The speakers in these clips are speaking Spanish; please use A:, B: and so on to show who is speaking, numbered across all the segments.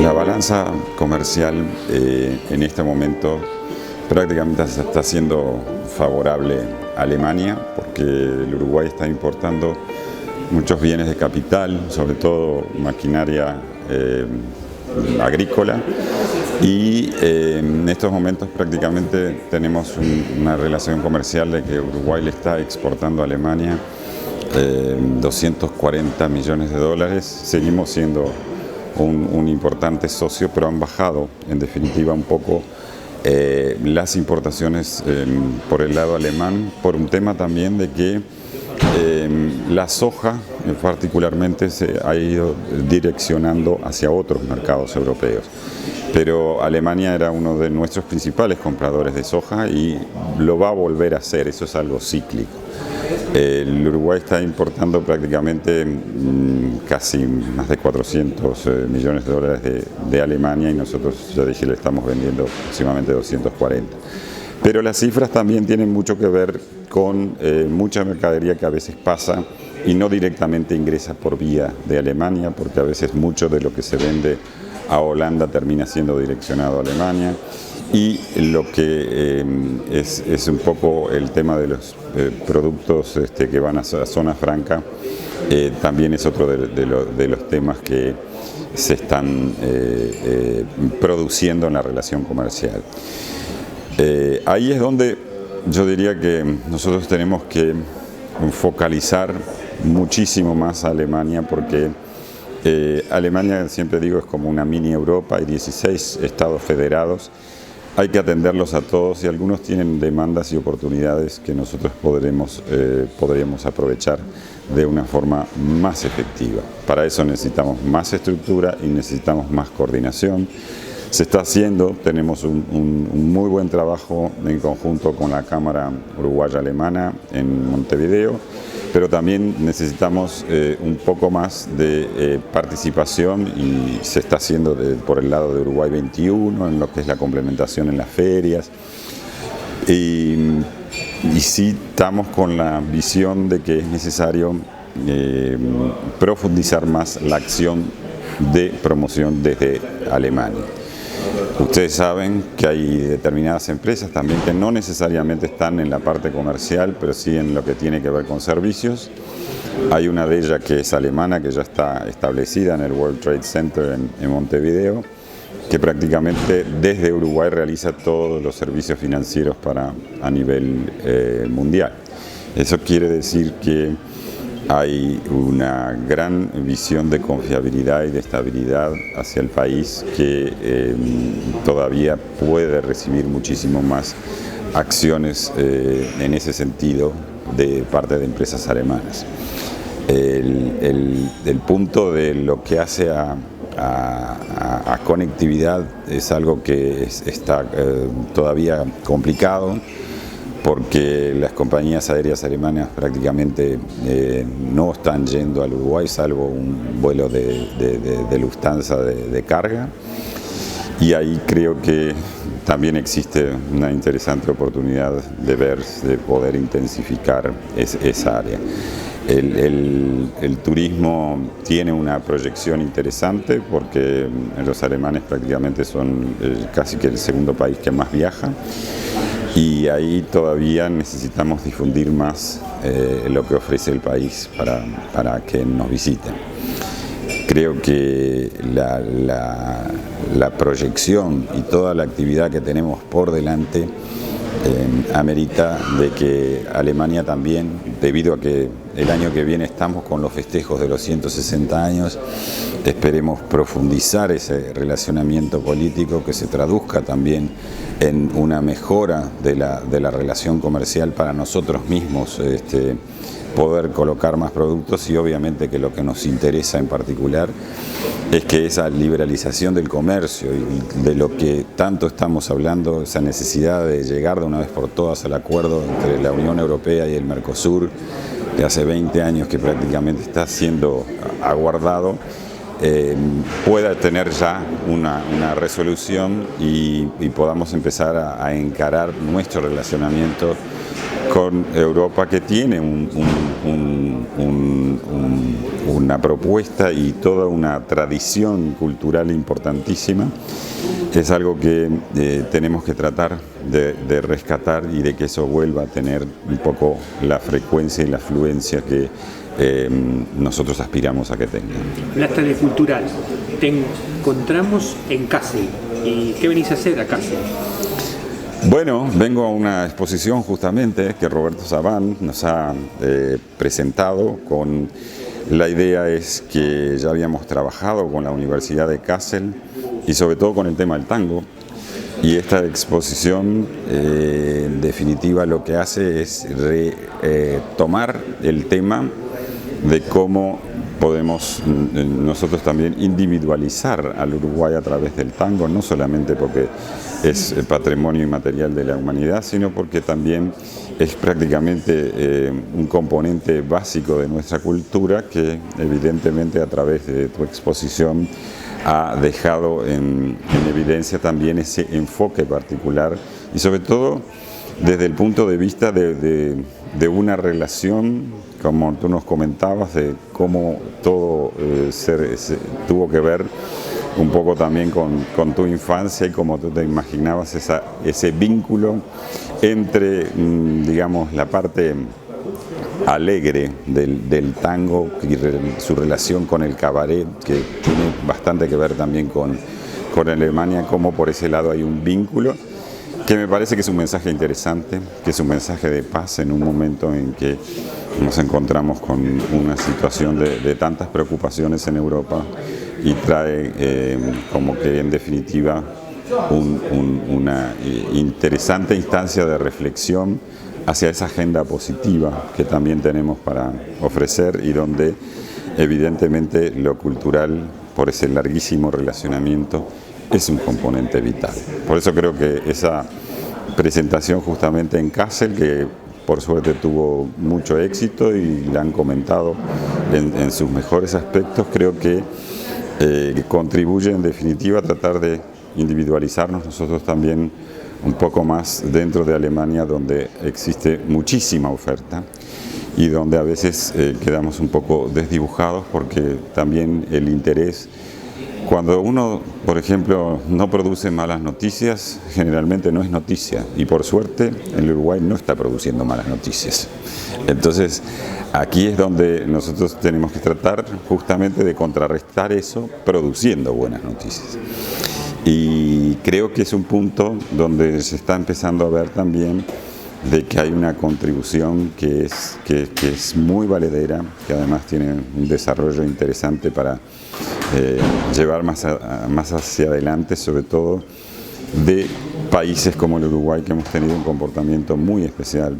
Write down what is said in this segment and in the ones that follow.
A: La balanza comercial en este momento prácticamente se está haciendo favorable a Alemania porque el Uruguay está importando muchos bienes de capital, sobre todo maquinaria agrícola, y en estos momentos prácticamente tenemos una relación comercial de que Uruguay le está exportando a Alemania 240 millones de dólares. Seguimos siendo un importante socio, pero han bajado en definitiva un poco las importaciones por el lado alemán, por un tema también de que la soja particularmente se ha ido direccionando hacia otros mercados europeos. Pero Alemania era uno de nuestros principales compradores de soja y lo va a volver a hacer, eso es algo cíclico. El Uruguay está importando prácticamente casi más de 400 millones de dólares de Alemania y nosotros, ya dije, le estamos vendiendo aproximadamente 240. Pero las cifras también tienen mucho que ver con mucha mercadería que a veces pasa y no directamente ingresa por vía de Alemania, porque a veces mucho de lo que se vende a Holanda termina siendo direccionado a Alemania. Y lo que es un poco el tema de los productos que van a zona franca, también es otro de los temas que se están produciendo en la relación comercial. Ahí es donde yo diría que nosotros tenemos que focalizar muchísimo más a Alemania, porque Alemania, siempre digo, es como una mini Europa, hay 16 estados federados, hay que atenderlos a todos y algunos tienen demandas y oportunidades que nosotros podremos aprovechar de una forma más efectiva. Para eso necesitamos más estructura y necesitamos más coordinación. Se está haciendo, tenemos un muy buen trabajo en conjunto con la Cámara Uruguaya-Alemana en Montevideo, pero también necesitamos un poco más de participación y se está haciendo por el lado de Uruguay 21, en lo que es la complementación en las ferias. Y sí estamos con la visión de que es necesario profundizar más la acción de promoción desde Alemania. Ustedes saben que hay determinadas empresas también que no necesariamente están en la parte comercial, pero sí en lo que tiene que ver con servicios. Hay una de ellas que es alemana, que ya está establecida en el World Trade Center en Montevideo, que prácticamente desde Uruguay realiza todos los servicios financieros a nivel mundial. Eso quiere decir que hay una gran visión de confiabilidad y de estabilidad hacia el país que todavía puede recibir muchísimo más acciones en ese sentido de parte de empresas alemanas. El punto de lo que hace a conectividad es algo que está todavía complicado, porque las compañías aéreas alemanas prácticamente no están yendo al Uruguay, salvo un vuelo de Lufthansa de carga. Y ahí creo que también existe una interesante oportunidad de poder intensificar esa área. El turismo tiene una proyección interesante porque los alemanes prácticamente son casi que el segundo país que más viaja. Y ahí todavía necesitamos difundir más lo que ofrece el país para que nos visiten. Creo que la proyección y toda la actividad que tenemos por delante amerita de que Alemania también, debido a que el año que viene estamos con los festejos de los 160 años, esperemos profundizar ese relacionamiento político que se traduzca también en una mejora de la relación comercial para nosotros mismos, poder colocar más productos, y obviamente que lo que nos interesa en particular es que esa liberalización del comercio y de lo que tanto estamos hablando, esa necesidad de llegar de una vez por todas al acuerdo entre la Unión Europea y el Mercosur, de hace 20 años que prácticamente está siendo aguardado, pueda tener ya una resolución y podamos empezar a encarar nuestro relacionamiento con Europa, que tiene una propuesta y toda una tradición cultural importantísima. Es algo que tenemos que tratar de rescatar y de que eso vuelva a tener un poco la frecuencia y la afluencia que nosotros aspiramos a que tenga.
B: Hablaste de cultural, te encontramos en Kassel. ¿Y qué venís a hacer a Kassel?
A: Bueno, vengo a una exposición justamente que Roberto Sabán nos ha presentado. La idea es que ya habíamos trabajado con la Universidad de Kassel y sobre todo con el tema del tango, y esta exposición en definitiva lo que hace es tomar el tema de cómo podemos nosotros también individualizar al Uruguay a través del tango, no solamente porque es patrimonio inmaterial de la humanidad, sino porque también es prácticamente un componente básico de nuestra cultura que evidentemente a través de tu exposición ha dejado en evidencia también ese enfoque particular y sobre todo desde el punto de vista de una relación, como tú nos comentabas, de cómo todo tuvo que ver un poco también con tu infancia y cómo tú te imaginabas ese vínculo entre, digamos, la parte alegre del tango y su relación con el cabaret, que tiene bastante que ver también con Alemania, como por ese lado hay un vínculo que me parece que es un mensaje interesante, que es un mensaje de paz en un momento en que nos encontramos con una situación de tantas preocupaciones en Europa, y trae como que en definitiva una interesante instancia de reflexión hacia esa agenda positiva que también tenemos para ofrecer y donde evidentemente lo cultural, por ese larguísimo relacionamiento, es un componente vital. Por eso creo que esa presentación justamente en Kassel, que por suerte tuvo mucho éxito y la han comentado en sus mejores aspectos, creo que contribuye en definitiva a tratar de individualizarnos nosotros también un poco más dentro de Alemania, donde existe muchísima oferta y donde a veces quedamos un poco desdibujados porque también el interés, cuando uno, por ejemplo, no produce malas noticias, generalmente no es noticia, y por suerte el Uruguay no está produciendo malas noticias. Entonces, aquí es donde nosotros tenemos que tratar justamente de contrarrestar eso produciendo buenas noticias. Y creo que es un punto donde se está empezando a ver también de que hay una contribución que es muy valedera, que además tiene un desarrollo interesante para llevar más hacia adelante, sobre todo de países como el Uruguay, que hemos tenido un comportamiento muy especial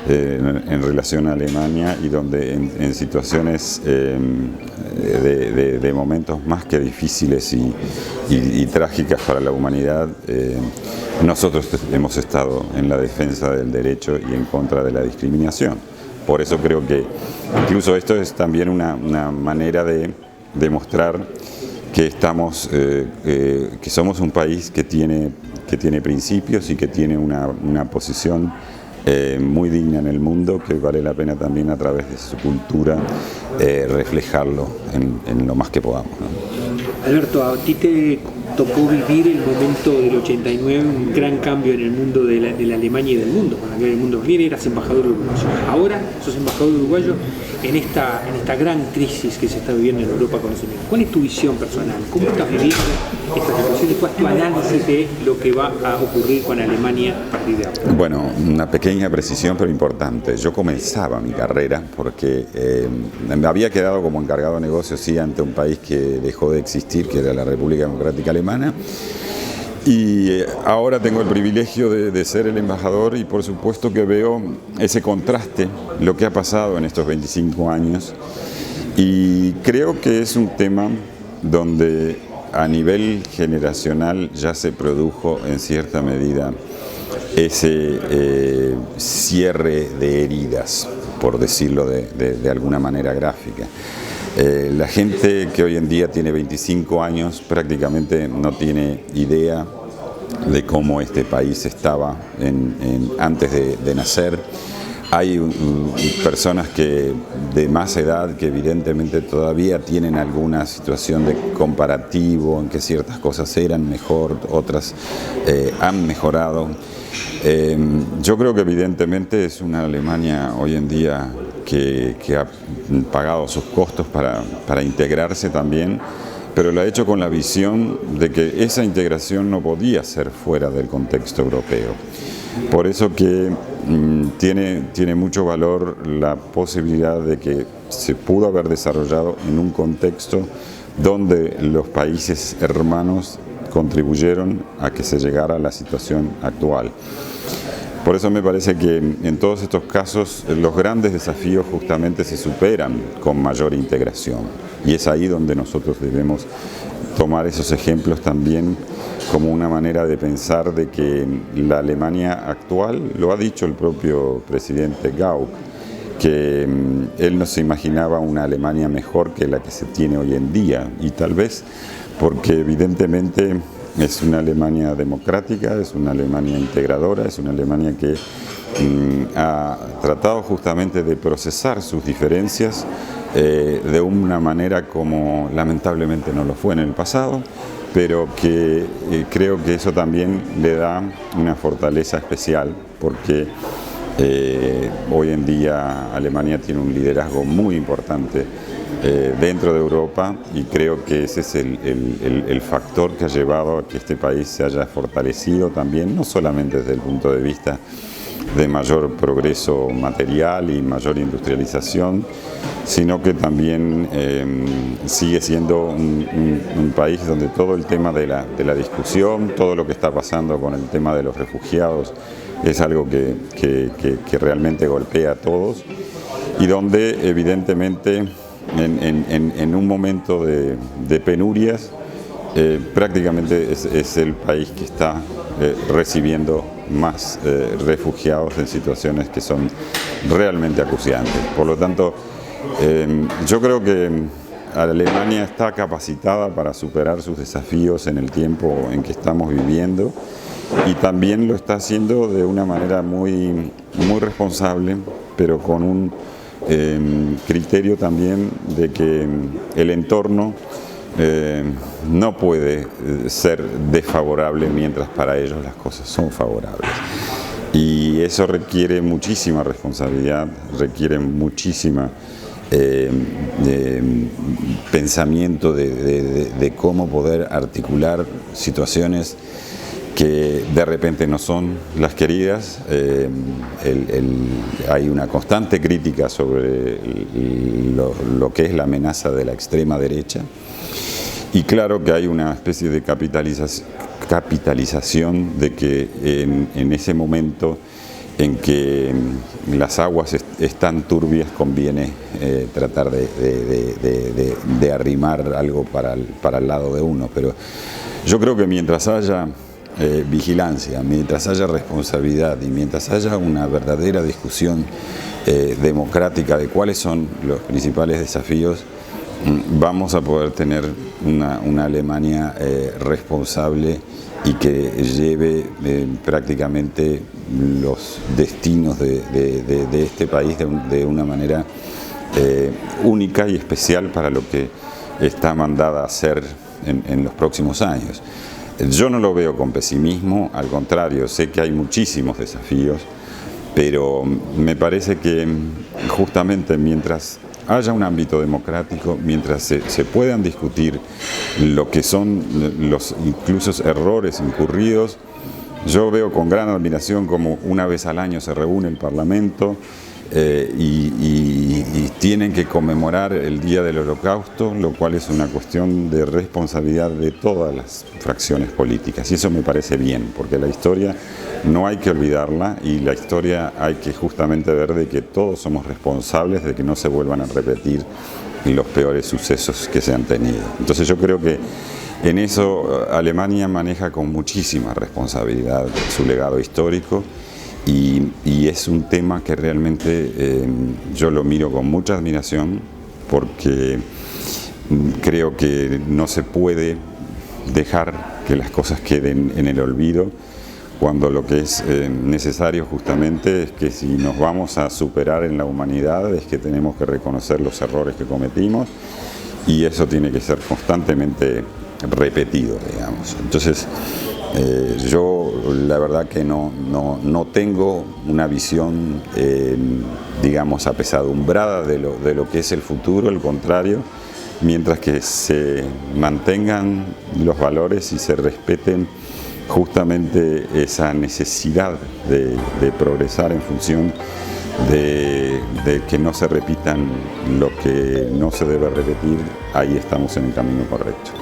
A: en relación a Alemania, y donde en situaciones de momentos más que difíciles y trágicas para la humanidad, nosotros hemos estado en la defensa del derecho y en contra de la discriminación. Por eso creo que incluso esto es también una manera de demostrar que que somos un país que tiene principios y que tiene una posición muy digna en el mundo, que vale la pena también a través de su cultura reflejarlo en lo más que podamos, ¿no?
B: Alberto, a ti te tocó vivir el momento del 89, un gran cambio en el mundo de la Alemania y del mundo. Cuando el mundo bien eras embajador uruguayo. Ahora sos embajador uruguayo en esta gran crisis que se está viviendo en Europa con los inmigrantes. ¿Cuál es tu visión personal? ¿Cómo estás viviendo esta situación y cuál es tu análisis de lo que va a ocurrir con Alemania a partir de ahora?
A: Bueno, una pequeña precisión pero importante. Yo comenzaba mi carrera porque me había quedado como encargado de negocios, sí, ante un país que dejó de existir, que era la República Democrática Alemana. Y ahora tengo el privilegio de ser el embajador, y por supuesto que veo ese contraste, lo que ha pasado en estos 25 años, y creo que es un tema donde a nivel generacional ya se produjo en cierta medida ese cierre de heridas, por decirlo de alguna manera gráfica. La gente que hoy en día tiene 25 años prácticamente no tiene idea de cómo este país estaba antes de nacer. Hay personas que de más edad que evidentemente todavía tienen alguna situación de comparativo en que ciertas cosas eran mejor, otras han mejorado. Yo creo que evidentemente es una Alemania hoy en día que ha pagado sus costos para integrarse también, pero lo ha hecho con la visión de que esa integración no podía ser fuera del contexto europeo. Por eso que tiene mucho valor la posibilidad de que se pudo haber desarrollado en un contexto donde los países hermanos contribuyeron a que se llegara a la situación actual. Por eso me parece que en todos estos casos los grandes desafíos justamente se superan con mayor integración. Y es ahí donde nosotros debemos tomar esos ejemplos también como una manera de pensar de que la Alemania actual, lo ha dicho el propio presidente Gauck, que él no se imaginaba una Alemania mejor que la que se tiene hoy en día, y tal vez porque evidentemente es una Alemania democrática, es una Alemania integradora, es una Alemania que ha tratado justamente de procesar sus diferencias de una manera como lamentablemente no lo fue en el pasado, pero que creo que eso también le da una fortaleza especial, porque hoy en día Alemania tiene un liderazgo muy importante dentro de Europa, y creo que ese es el factor que ha llevado a que este país se haya fortalecido también, no solamente desde el punto de vista de mayor progreso material y mayor industrialización, sino que también sigue siendo un país donde todo el tema de la discusión, todo lo que está pasando con el tema de los refugiados, es algo que realmente golpea a todos, y donde evidentemente en un momento de penurias prácticamente es el país que está recibiendo más refugiados en situaciones que son realmente acuciantes. Por lo tanto, yo creo que Alemania está capacitada para superar sus desafíos en el tiempo en que estamos viviendo, y también lo está haciendo de una manera muy responsable, pero con un criterio también de que el entorno no puede ser desfavorable mientras para ellos las cosas son favorables. Y eso requiere muchísima responsabilidad, requiere muchísima pensamiento de cómo poder articular situaciones que de repente no son las queridas. Hay una constante crítica sobre lo que es la amenaza de la extrema derecha, y claro que hay una especie de capitalización de que en ese momento en que las aguas están turbias conviene tratar de arrimar algo para el lado de uno, pero yo creo que mientras haya vigilancia, mientras haya responsabilidad y mientras haya una verdadera discusión democrática de cuáles son los principales desafíos, vamos a poder tener una Alemania responsable y que lleve prácticamente los destinos de este país de una manera única y especial para lo que está mandada a hacer en los próximos años. Yo no lo veo con pesimismo, al contrario, sé que hay muchísimos desafíos, pero me parece que justamente mientras haya un ámbito democrático, mientras se puedan discutir lo que son los incluso errores incurridos, yo veo con gran admiración como una vez al año se reúne el Parlamento y tienen que conmemorar el Día del Holocausto, lo cual es una cuestión de responsabilidad de todas las fracciones políticas, y eso me parece bien, porque la historia no hay que olvidarla, y la historia hay que justamente ver de que todos somos responsables de que no se vuelvan a repetir los peores sucesos que se han tenido. Entonces yo creo que en eso Alemania maneja con muchísima responsabilidad su legado histórico, y es un tema que realmente yo lo miro con mucha admiración, porque creo que no se puede dejar que las cosas queden en el olvido, cuando lo que es necesario justamente es que si nos vamos a superar en la humanidad es que tenemos que reconocer los errores que cometimos y eso tiene que ser constantemente repetido, digamos. Entonces, yo la verdad que no tengo una visión, digamos, apesadumbrada de lo que es el futuro, al contrario, mientras que se mantengan los valores y se respeten justamente esa necesidad de progresar en función de que no se repitan lo que no se debe repetir, ahí estamos en el camino correcto.